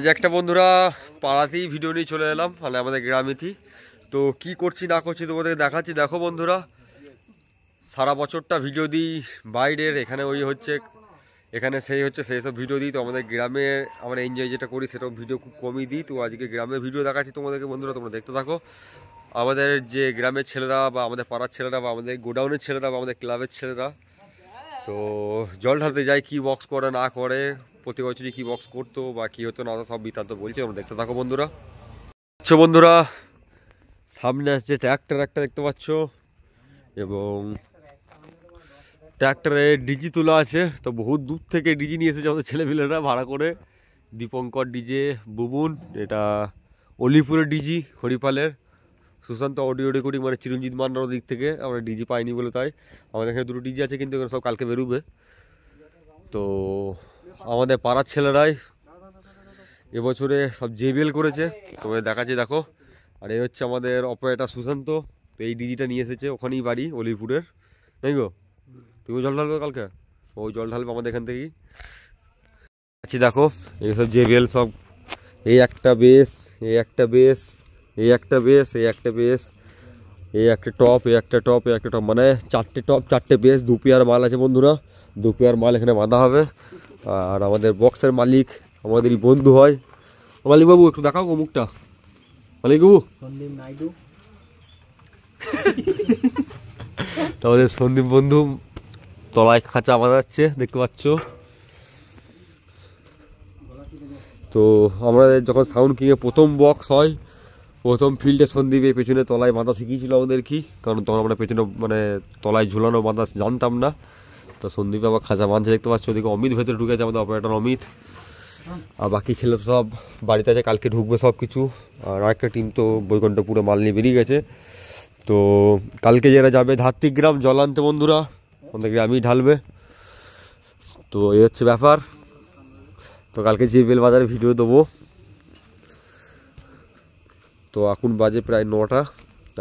যে একটা বন্ধুরা পাড়াতেই ভিডিও নিয়ে চলে এলাম, মানে আমাদের গ্রামেতেই। তো কি করছি না করছি তোমাদের দেখাচ্ছি। দেখো বন্ধুরা, সারা বছরটা ভিডিও দিই বাইরের, এখানে ওই হচ্ছে এখানে সেই হচ্ছে সেই সব ভিডিও দিই। তো আমাদের গ্রামে আমরা এনজয় যেটা করি সেরকম ভিডিও খুব কমই দিই। তো আজকে গ্রামের ভিডিও দেখাচ্ছি তোমাদেরকে বন্ধুরা, তোমরা দেখতে থাকো। আমাদের যে গ্রামের ছেলেরা বা আমাদের পাড়ার ছেলেরা বা আমাদের গোডাউনের ছেলেরা বা আমাদের ক্লাবের ছেলেরা তো জল ঢালতে যায়, কী বক্স করে না করে, প্রতি বছরই কী বক্স করতো বা কী হতো না, সব বৃত্তান্ত বলছি, তোমরা দেখতে থাকো বন্ধুরা। আচ্ছা বন্ধুরা, সামনে আছে ট্র্যাক্টর একটা দেখতে পাচ্ছ, এবং ট্র্যাক্টরে ডিজি তোলা আছে। তো বহুত দূর থেকে ডিজি নিয়ে এসেছে আমাদের ছেলেপিলেরা ভাড়া করে। দীপঙ্কর ডিজে, বুবুন, এটা অলিপুরের ডিজি হরিপালের, সুশান্ত অডিও রেকর্ডিং মানে চিরঞ্জিত মান্নার দিক থেকে আমরা ডিজি পাইনি বলে, তাই আমাদের এখানে দুটো ডিজি আছে, কিন্তু এখানে সব কালকে বেরোবে। তো আমাদের পাড়ার ছেলেরাই এবছরে সব জেবিএল করেছে, তোমাদের দেখাচ্ছি দেখো। আর এই হচ্ছে আমাদের অপারেটর সুশান্ত। তো এই ডিজিটা নিয়ে এসেছে, ওখানেই বাড়ি অলিপুরের, তাই গো? তুমি জল ঢালবে কালকে? ওই জল ঢালবে আমাদের এখান থেকেই। আচ্ছা দেখো, এই সব জেবিএল সব, এই একটা বেস, এই একটা বেস, এই একটা বেস, এই একটা বেস, এই একটা টপ, এই একটা টপ, এই একটা টপ, মানে 4টে টপ 4টে বেস, 2 পেয়ার মাল আছে বন্ধুরা। 2 পেয়ার মাল এখানে বাঁধা হবে। আর আমাদের বক্সের মালিক আমাদেরই বন্ধু হয়। মালিক বাবু একটু দেখাও গো মুখটা, মালিক বাবু। আমাদের সন্দীপ বন্ধু তলায় খাঁচা বাঁধাচ্ছে, দেখতে পাচ্ছ। তো আমাদের যখন সাউন্ড কিংয়ে প্রথম বক্স হয়, প্রথম ফিল্ডে সন্দীপের পেছনে তলায় বাঁধা শিখিয়েছিল আমাদের, কি কারণ তখন আমরা পেছনে মানে তলায় ঝুলানো বাঁধা জানতাম না। তো সন্দীপ আবার খাঁচা বাঁধছে, দেখতে পাচ্ছ। ওদিকে অমিত ভেতরে ঢুকেছে, আমাদের অপারেটর অমিত। আর বাকি ছেলে সব বাড়িতে আছে, কালকে ঢুকবে সব কিছু। আর একটা টিম তো বৈকুণ্ঠপুরে মাল নিয়ে বেরিয়ে গেছে। তো কালকে যারা যাবে ধাত্রিগ্রাম জল আনতে বন্ধুরা, আমাদের গ্রামেই ঢালবে। তো এই হচ্ছে ব্যাপার। তো কালকে জেবিএল বাজারে ভিডিও দেবো। তো এখন বাজে প্রায় 9টা,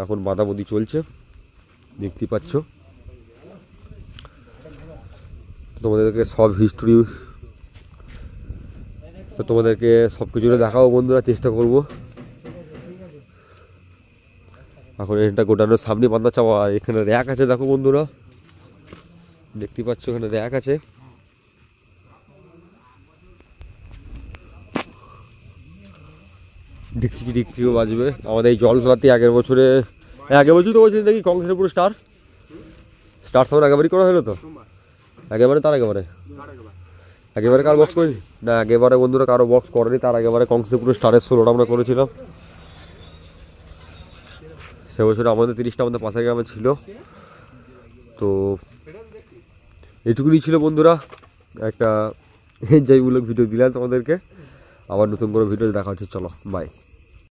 এখন বাঁধাবাঁধি চলছে, দেখতে পাচ্ছ। তোমাদেরকে সব হিস্ট্রি, তো তোমাদেরকে সব কিছুটা দেখাবো বন্ধুরা, চেষ্টা করব। এখন এটা গোডানোর সামনে বাঁধা চাওয়া, এখানে র্যাক আছে দেখো বন্ধুরা, দেখতে পাচ্ছ এখানে র্যাক আছে। ডিক্সিও বাজবে আমাদের এই জল ফেলাতে। আগের বছর তো বলছি দেখি কংগ্রেসের পুরো স্টার সাউন্ড একেবারেই করা হলো। তো একেবারে তার একেবারে কার বক্স করিনি না, একেবারে বন্ধুরা কারো বক্স করেনি, তার একেবারে কংগ্রেসের পুরো স্টারের 16টা আমরা করেছিলাম। সে বছর আমাদের 30টা আমাদের পাশের গ্রামে ছিল। তো এটুকুনি ছিল বন্ধুরা, একটা এনজয়মূলক ভিডিও দিলাম তোমাদেরকে। আবার নতুন করে ভিডিও দেখা হচ্ছে, চলো বাই।